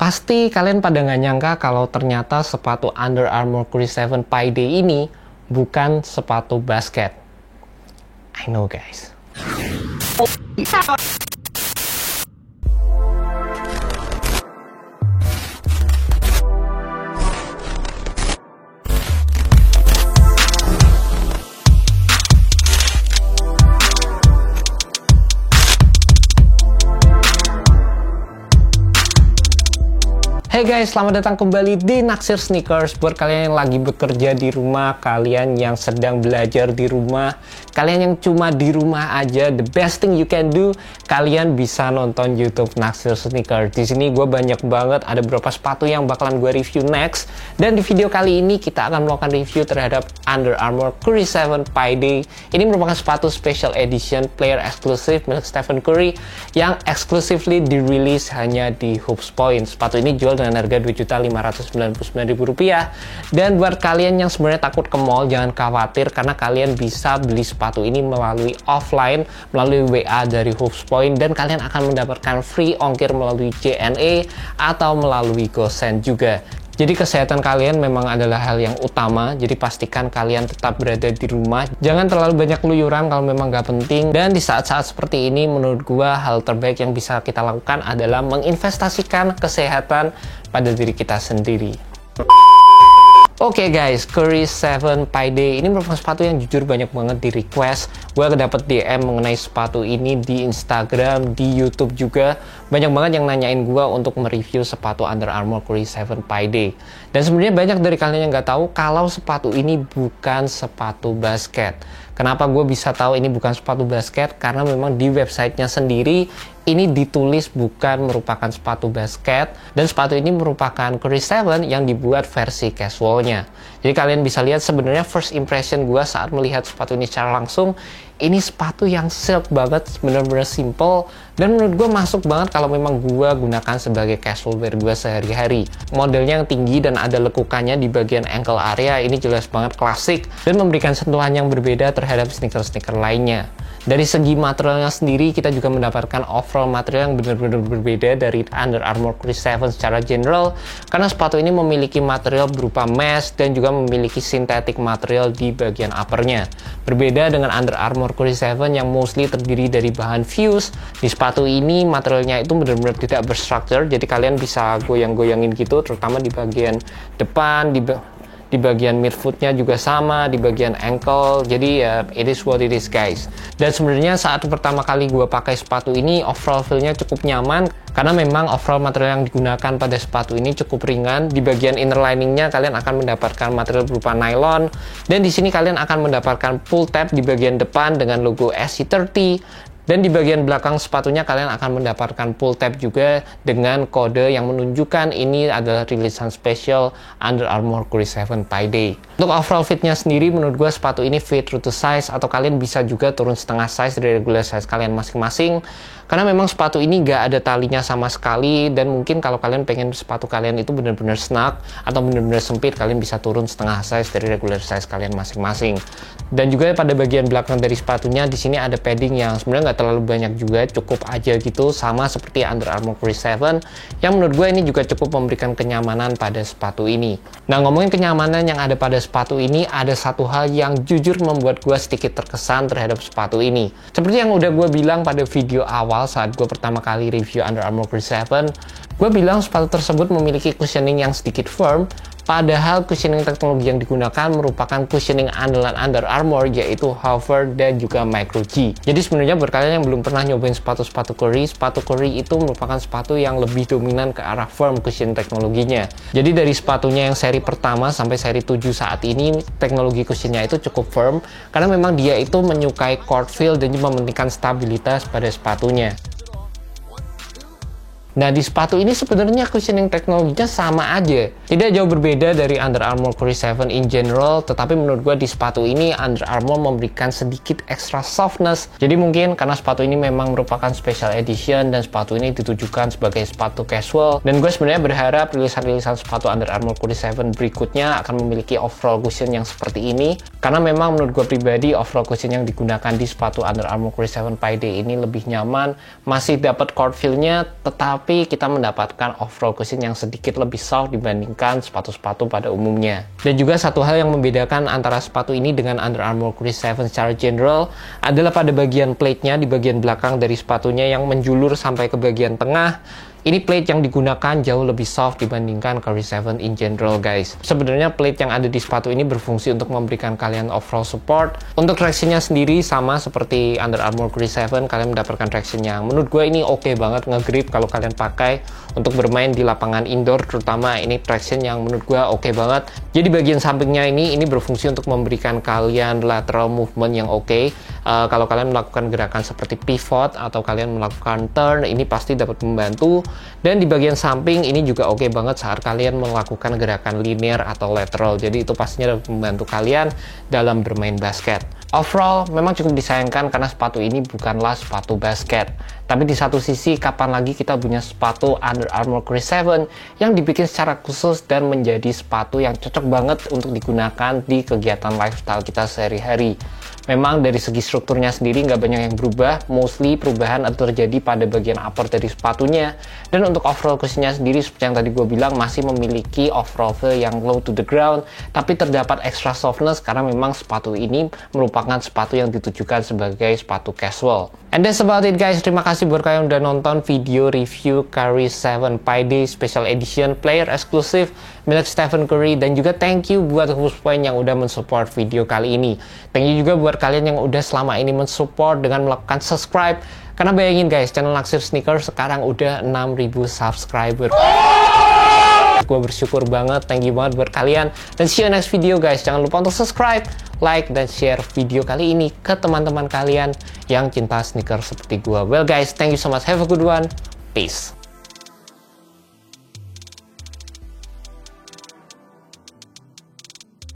Pasti kalian pada nggak nyangka kalau ternyata sepatu Under Armour Curry 7 Pi Day ini bukan sepatu basket. I know guys. Hey guys, selamat datang kembali di Naksir Sneakers. Buat kalian yang lagi bekerja di rumah, kalian yang sedang belajar di rumah, kalian yang cuma di rumah aja, the best thing you can do, kalian bisa nonton YouTube Naksir Sneakers. Di sini gue banyak banget, ada beberapa sepatu yang bakalan gue review next. Dan di video kali ini kita akan melakukan review terhadap Under Armour Curry 7 Pi Day. Ini merupakan sepatu special edition player exclusive milik Stephen Curry yang exclusively dirilis hanya di Hoops Point. Sepatu ini jual dengan harga Rp2.599.000. Dan buat kalian yang sebenarnya takut ke mall, jangan khawatir karena kalian bisa beli sepatu ini melalui offline, melalui WA dari Hoops Point, dan kalian akan mendapatkan free ongkir melalui JNE atau melalui GoSend juga. Jadi kesehatan kalian memang adalah hal yang utama, jadi pastikan kalian tetap berada di rumah. Jangan terlalu banyak keluyuran kalau memang nggak penting. Dan di saat-saat seperti ini, menurut gua hal terbaik yang bisa kita lakukan adalah menginvestasikan kesehatan pada diri kita sendiri. Oke guys, Curry 7 Pi Day ini merupakan sepatu yang jujur banyak banget di request. Gue dapet DM mengenai sepatu ini di Instagram, di YouTube juga. Banyak banget yang nanyain gue untuk mereview sepatu Under Armour Curry 7 Pi Day. Dan sebenarnya banyak dari kalian yang nggak tahu kalau sepatu ini bukan sepatu basket. Kenapa gue bisa tahu ini bukan sepatu basket? Karena memang di websitenya sendiri ini ditulis bukan merupakan sepatu basket, dan sepatu ini merupakan Curry 7 yang dibuat versi casualnya. Jadi kalian bisa lihat sebenarnya first impression gue saat melihat sepatu ini secara langsung, ini sepatu yang silk banget, bener-bener simple, dan menurut gue masuk banget kalau memang gue gunakan sebagai casual wear gue sehari-hari. Modelnya yang tinggi dan ada lekukannya di bagian ankle area, ini jelas banget klasik dan memberikan sentuhan yang berbeda terhadap sneaker-sneaker lainnya. Dari segi materialnya sendiri, kita juga mendapatkan overall material yang benar-benar berbeda dari Under Armour Curry 7 secara general, karena sepatu ini memiliki material berupa mesh dan juga memiliki synthetic material di bagian uppernya. Berbeda dengan Under Armour Curry 7 yang mostly terdiri dari bahan fuse, di sepatu ini materialnya itu benar-benar tidak berstruktur, jadi kalian bisa goyang-goyangin gitu, terutama di bagian depan, di bagian midfootnya juga sama, di bagian ankle. Jadi ya it is what it is guys. Dan sebenarnya saat pertama kali gue pakai sepatu ini, overall feel-nya cukup nyaman karena memang overall material yang digunakan pada sepatu ini cukup ringan. Di bagian inner liningnya kalian akan mendapatkan material berupa nylon, dan di sini kalian akan mendapatkan pull tab di bagian depan dengan logo SC30. Dan di bagian belakang sepatunya kalian akan mendapatkan pull tab juga dengan kode yang menunjukkan ini adalah rilisan spesial Under Armour Curry 7 Pi Day. Untuk overall fitnya sendiri, menurut gue sepatu ini fit true to size, atau kalian bisa juga turun setengah size dari regular size kalian masing-masing. Karena memang sepatu ini gak ada talinya sama sekali, dan mungkin kalau kalian pengen sepatu kalian itu benar-benar snug atau benar-benar sempit, kalian bisa turun setengah size dari regular size kalian masing-masing. Dan juga pada bagian belakang dari sepatunya, di sini ada padding yang sebenarnya nggak terlalu banyak juga, cukup aja gitu, sama seperti Under Armour Curry 7, yang menurut gue ini juga cukup memberikan kenyamanan pada sepatu ini. Nah, ngomongin kenyamanan yang ada pada sepatu ini, ada satu hal yang jujur membuat gue sedikit terkesan terhadap sepatu ini. Seperti yang udah gue bilang pada video awal saat gue pertama kali review Under Armour Curry 7, gue bilang sepatu tersebut memiliki cushioning yang sedikit firm, padahal cushioning teknologi yang digunakan merupakan cushioning andalan Under Armour, yaitu Hover dan juga Micro G. Jadi sebenarnya buat kalian yang belum pernah nyobain sepatu Curry itu merupakan sepatu yang lebih dominan ke arah firm cushion teknologinya. Jadi dari sepatunya yang seri pertama sampai seri 7 saat ini, teknologi cushionnya itu cukup firm, karena memang dia itu menyukai court feel dan juga mementingkan stabilitas pada sepatunya. Nah, di sepatu ini sebenarnya cushioning teknologinya sama aja. Tidak jauh berbeda dari Under Armour Curry 7 in general, tetapi menurut gue di sepatu ini Under Armour memberikan sedikit extra softness. Jadi mungkin karena sepatu ini memang merupakan special edition dan sepatu ini ditujukan sebagai sepatu casual. Dan gue sebenarnya berharap rilisan-rilisan sepatu Under Armour Curry 7 berikutnya akan memiliki overall cushion yang seperti ini. Karena memang menurut gue pribadi overall cushion yang digunakan di sepatu Under Armour Curry 7 Pi Day ini lebih nyaman, masih dapat court feel-nya, tetapi tapi kita mendapatkan overall cushion yang sedikit lebih soft dibandingkan sepatu-sepatu pada umumnya. Dan juga satu hal yang membedakan antara sepatu ini dengan Under Armour Chris 7 secara general adalah pada bagian plate-nya di bagian belakang dari sepatunya yang menjulur sampai ke bagian tengah. Ini plate yang digunakan jauh lebih soft dibandingkan Chris 7 in general, guys. Sebenarnya plate yang ada di sepatu ini berfungsi untuk memberikan kalian overall support. Untuk traction-nya sendiri sama seperti Under Armour Chris 7, kalian mendapatkan traction yang menurut gue ini oke banget nge-grip kalau kalian pakai untuk bermain di lapangan indoor, terutama ini traction yang menurut gue oke banget. Jadi bagian sampingnya ini berfungsi untuk memberikan kalian lateral movement yang oke. Kalau kalian melakukan gerakan seperti pivot atau kalian melakukan turn, ini pasti dapat membantu. Dan di bagian samping ini juga oke banget saat kalian melakukan gerakan linear atau lateral. Jadi itu pastinya dapat membantu kalian dalam bermain basket. Overall, memang cukup disayangkan karena sepatu ini bukanlah sepatu basket. Tapi di satu sisi, kapan lagi kita punya sepatu Under Armour Chris 7 yang dibikin secara khusus dan menjadi sepatu yang cocok banget untuk digunakan di kegiatan lifestyle kita sehari-hari. Memang dari segi strukturnya sendiri nggak banyak yang berubah, mostly perubahan terjadi pada bagian upper dari sepatunya. Dan untuk overall cushionnya sendiri, seperti yang tadi gue bilang, masih memiliki overall feel yang low to the ground, tapi terdapat extra softness karena memang sepatu ini merupakan sepatu yang ditujukan sebagai sepatu casual. And that's about it, guys. Terima kasih buat kalian yang udah nonton video review Curry 7 Pi Day Special Edition Player Exclusive milik Stephen Curry, dan juga thank you buat Hoops Point yang udah mensupport video kali ini. Thank you juga buat kalian yang udah selama ini mensupport dengan melakukan subscribe, karena bayangin guys, channel Naksir Sneakers sekarang udah 6.000 subscriber. Gue bersyukur banget, thank you banget buat kalian, dan see you next video, guys. Jangan lupa untuk subscribe, like, dan share video kali ini ke teman-teman kalian yang cinta sneakers seperti gue. Well guys, thank you so much, have a good one, peace.